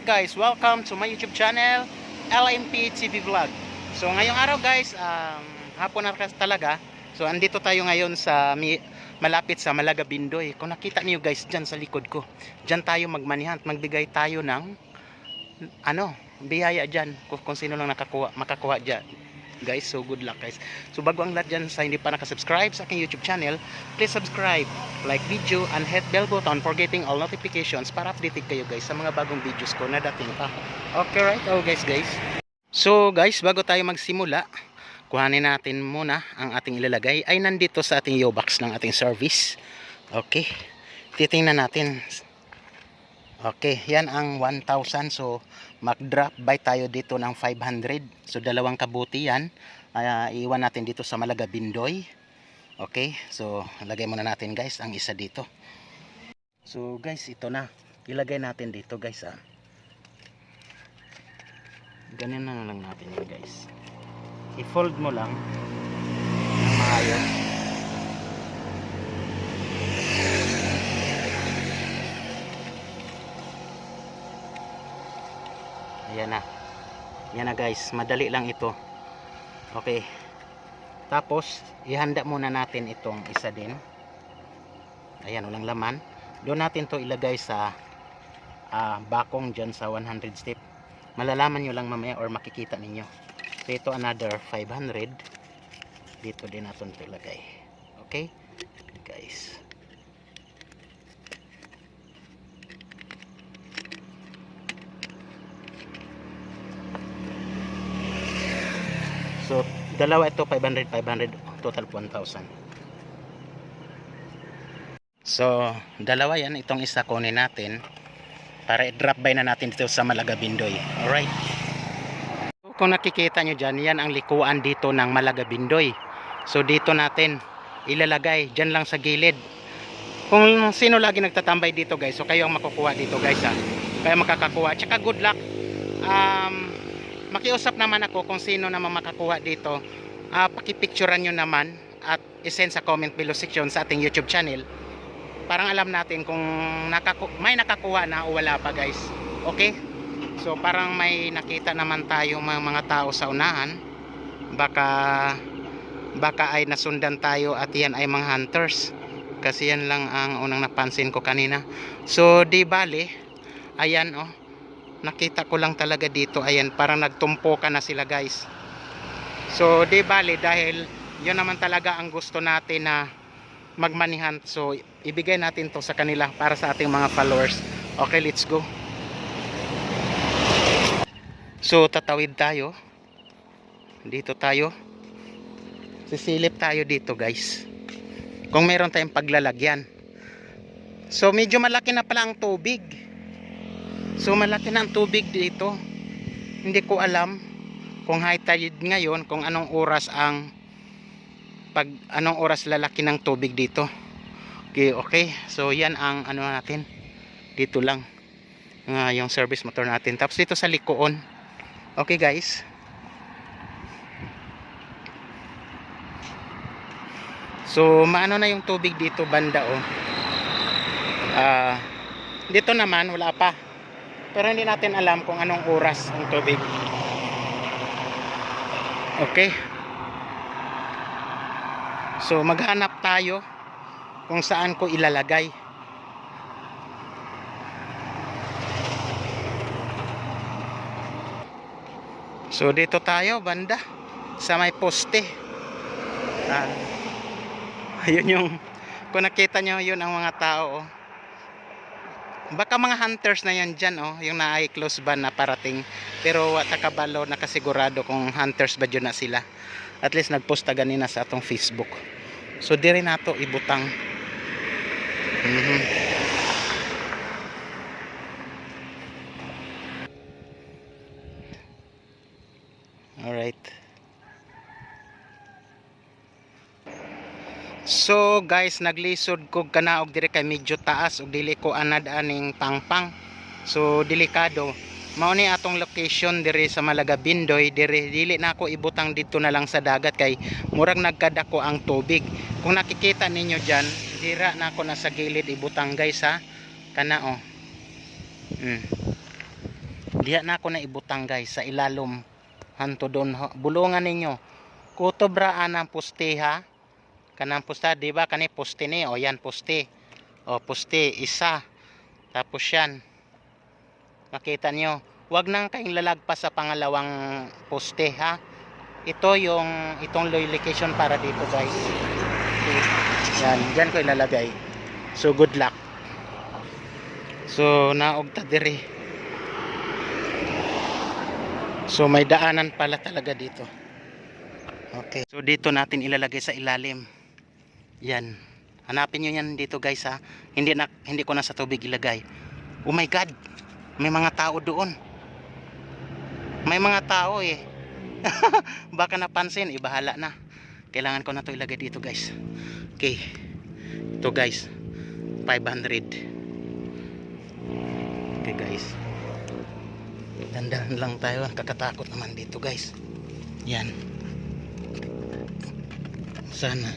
guys, welcome to my YouTube channel, LMP TV Vlog. So ngayong araw guys, hapon na talaga. So andito tayo ngayon sa malapit sa Malaga Bindoy. Kung nakita niyo guys dyan sa likod ko, dyan tayo magmanihan, magbigay tayo ng biyaya dyan kung sino lang makakuha dyan guys. So good luck guys. So bago ang lahat dyan, sa hindi pa nakasubscribe sa aking YouTube channel, please subscribe, like video, and hit bell button for getting all notifications para updated kayo guys sa mga bagong videos ko na dating pa. Okay right? Oh guys. So guys, bago tayo magsimula, kuhanin natin muna ang ating ilalagay. Ay nandito sa ating PO box ng ating service. Okay, titingnan natin. Okay, yan ang 1,000. So mag-drop by tayo dito ng 500. So dalawang kabuti yan. Iwan natin dito sa Malaga Bindoy. Okay, so lagay muna natin guys ang isa dito. So guys, ito na. Ilagay natin dito guys. Ganyan na lang natin yun guys. I-fold mo lang ng maayos. Ayan na. Yan na guys, madali lang ito. Okay. Tapos ihanda muna natin itong isa din. Ayan, walang laman. Doon natin to ilagay sa bakong dyan sa 100 step. Malalaman nyo lang mamaya or makikita ninyo. So ito another 500. Dito din natin ito ilagay. Okay guys. So dalawa ito 500, total 1,000. So dalawa yan, itong isa kunin natin para i-drop by na natin dito sa Malaga Bindoy. Alright. Kung nakikita nyo dyan, yan ang likuan dito ng Malaga Bindoy. So dito natin ilalagay, dyan lang sa gilid. Kung sino lagi nagtatambay dito guys, so kayo ang makukuha dito guys kayo makakakuha. Tsaka good luck. Makiusap naman ako kung sino naman makakuha dito. Pakipicturean nyo naman at isend sa comment below section sa ating YouTube channel. Parang alam natin kung may nakakuha na o wala pa guys. Okay? So parang may nakita naman tayo mga tao sa unahan. Baka ay nasundan tayo at yan ay mga hunters. Kasi yan lang ang unang napansin ko kanina. So di bale, ayan oh. Nakita ko lang talaga dito, ayan, parang nagtumpukan na sila guys. So di bale, dahil yun naman talaga ang gusto natin na magmanihan, so ibigay natin to sa kanila para sa ating mga followers. Okay, let's go. So tatawid tayo. Dito tayo. Sisilip tayo dito guys. Kung meron tayong paglalagyan. So medyo malaki na pala ang tubig. So malaki na ang tubig dito. Hindi ko alam kung high tide ngayon, kung anong oras lalaki ng tubig dito. Okay. So yan ang natin. Dito lang. Yung service motor natin. Tapos dito sa likoon. Okay guys. So maano na yung tubig dito banda oh. Dito naman wala pa. Pero hindi natin alam kung anong oras ang tubig. Okay. So maghanap tayo kung saan ko ilalagay. So dito tayo banda sa may poste. Ayun yung, kung nakita nyo, yun ang mga tao oh. Baka mga hunters na yan dyan oh, yung naay close ban na parating. Pero takabalo nakasigurado kung hunters ba dyan na sila. At least nagposta ganina sa atong Facebook. So di rin nato ibutang. Alright. So guys, naglisod ko kanaog dire kay medyo taas ug dili ko anad aning pangpang. So delikado. Mao ni atong location dire sa Malaga Bindoy, dire dili na ako ibutang dito na lang sa dagat kay murag nagkadako ang tubig. Kung nakikita ninyo diyan, dira na ako na sa gilid ibutang guys ha. Kana oh. Diha na ako na ibutang guys sa ilalom hanto doon bulungan ninyo kutob ra anang poste ha, kanang posta di ba kani poste ni o yan poste, o poste isa, tapos yan makita nyo, wag nang kayong lalagpas sa pangalawang poste ha. Ito yung itong location para dito guys. Okay. Yan, dyan ko ilalagay. So good luck. So naog ta diri. So may daanan pala talaga dito. Okay. So dito natin ilalagay sa ilalim. Yan. Hanapin niyo yan dito guys ha. Hindi ko na sa tubig ilagay. Oh my god. May mga tao doon. May mga tao eh. Baka napansin, ibahala na. Kailangan ko na to ilagay dito guys. Okay. Ito guys. 500. Okay guys. Dandahan lang tayo, kakatakot naman dito guys. Yan. Sana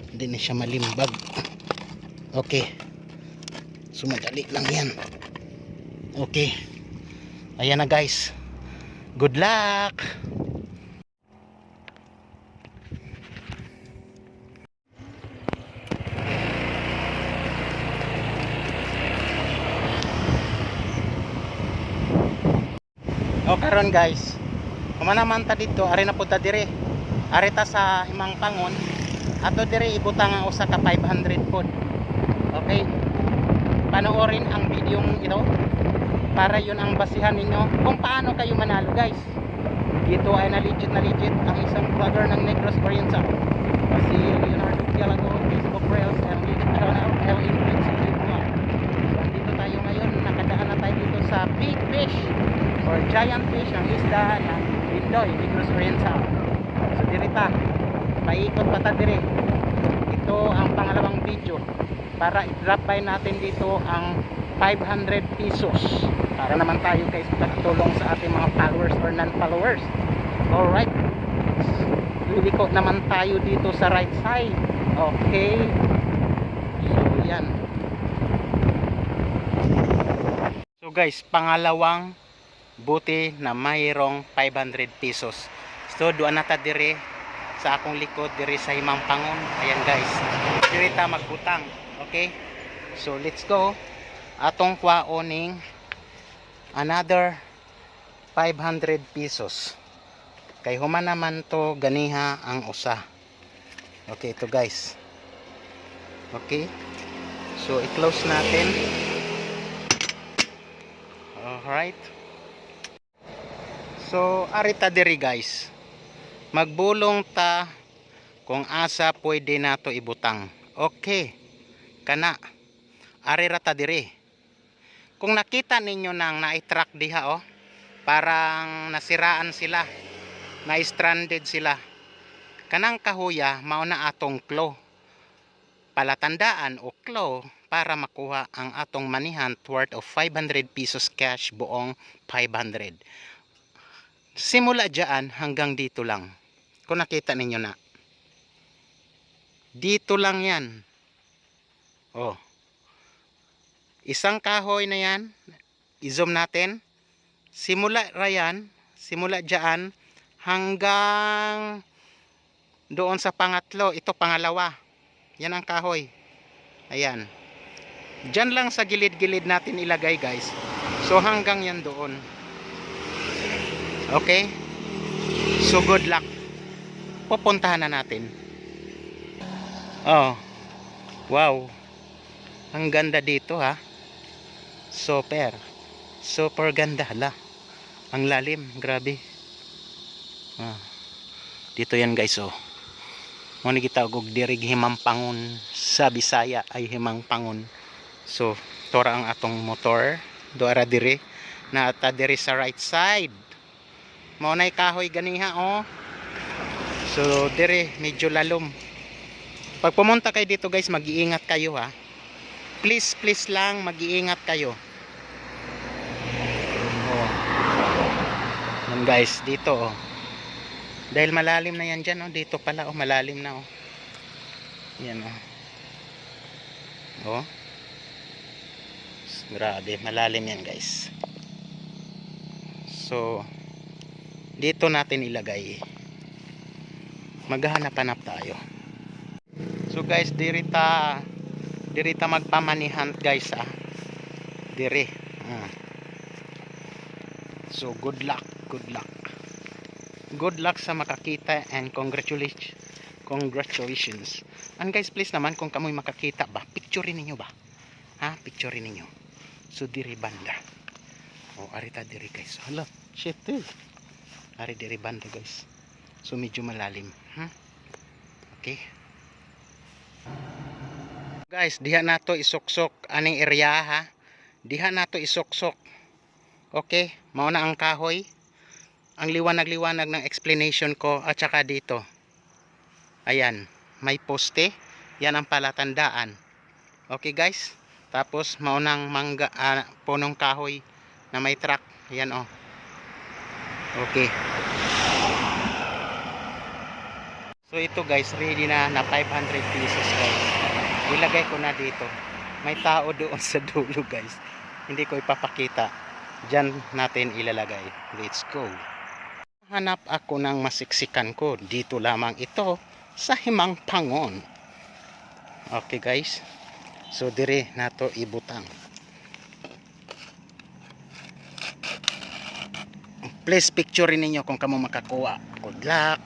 hindi na siya malimbag. Okay. Sumadali lang yan. Okay. Ayan na guys. Good luck. O karon guys, kumanaman ta dito, ari na punta dire. Ari ta sa Himang Pangon. Ato dire ibutang ang usa ka 500 pod. Okay? Panoorin ang video ito para yun ang basihan ninyo kung paano kayo manalo guys. Dito ay na legit ang isang vlogger ng Negros Oriental. Si Leonardo Pialago, Facebook Reels, L Influence. Dito tayo ngayon, nakadaan na tayo dito sa Big Fish or Giant Fish ang isda ng Bindoy, Negros Oriental. So dirita, paikot pa ta dire. Ito ang pangalawang video para i-drop by natin dito ang 500 pesos para naman tayo guys makatulong sa ating mga followers or non-followers. Alright, liliko naman tayo dito sa right side. Okay, so yan. So guys, pangalawang buti na mayroong 500 pesos. So doon na ta dire sa akong likod dire sa Himang Pangon. Ayan guys, dire ta magbutang. Okay, so let's go. Atong kwaoning another 500 pesos. Kay human naman to ganiha ang usa. Okay, ito guys. Okay, so i-close natin. Alright. So arita diri guys, magbulong ta kung asa pwede nato ibutang. Okay, kana ari rata diri. Kung nakita ninyo nang na-track diha oh, parang nasiraan sila, na-stranded sila. Kanang kahuya mao na atong claw. Palatandaan o claw para makuha ang atong manihan worth of 500 pesos cash, buong 500. Simula diyan hanggang dito lang. Kung nakita ninyo na. Dito lang 'yan. Oh. Isang kahoy na yan, i-zoom natin, simula rayan, simula dyan, hanggang doon sa pangatlo, ito pangalawa, yan ang kahoy, ayan, dyan lang sa gilid-gilid natin ilagay guys, so hanggang yan doon, okay, so good luck, pupuntahan na natin. Oh, wow, ang ganda dito ha. Super ganda hala. Ang lalim, grabe. Dito yan guys oh. Mo ni kita og diri Himang Pangon sa Bisaya ay Himang Pangon. So, tora ang atong motor, doara diri na ata diri sa right side. Mao nay kahoy ganiha oh. So, diri medyo lalom. Pag pumunta kayo dito guys, mag-iingat kayo ha. Please lang mag-iingat kayo. Oh. Yan guys, dito oh. Dahil malalim na yan dyan oh. Dito pala oh, malalim na oh. Yan oh. Oh. Grabe, malalim yan guys. So dito natin ilagay. Maghahanap-hanap tayo. So guys, dirita magpamanihan guys dire. So good luck sa makakita, and congratulations. And guys, please naman kung kamoy makakita ba, picturein ninyo ba, picturein ninyo. So diri banda, arita diri guys, hala shit ari diri banda guys. So medyo malalim, okay guys, diha nato isuksok aning area diha nato isuksok. Okay, mao na ang kahoy, ang liwanag ng explanation ko. At saka dito, ayan, may poste, yan ang palatandaan. Okay guys, tapos mao nang mangga, punong kahoy na may truck, yan okay. So ito guys, ready na 500 pesos guys. Ilagay ko na dito, may tao doon sa dulo guys, hindi ko ipapakita. Diyan natin ilalagay. Let's go. Hanap ako ng masiksikan ko. Dito lamang ito sa Himangpangon. Okay guys. So dire nato ibutang. Please picturein ninyo kung kamo makakuha. Good luck.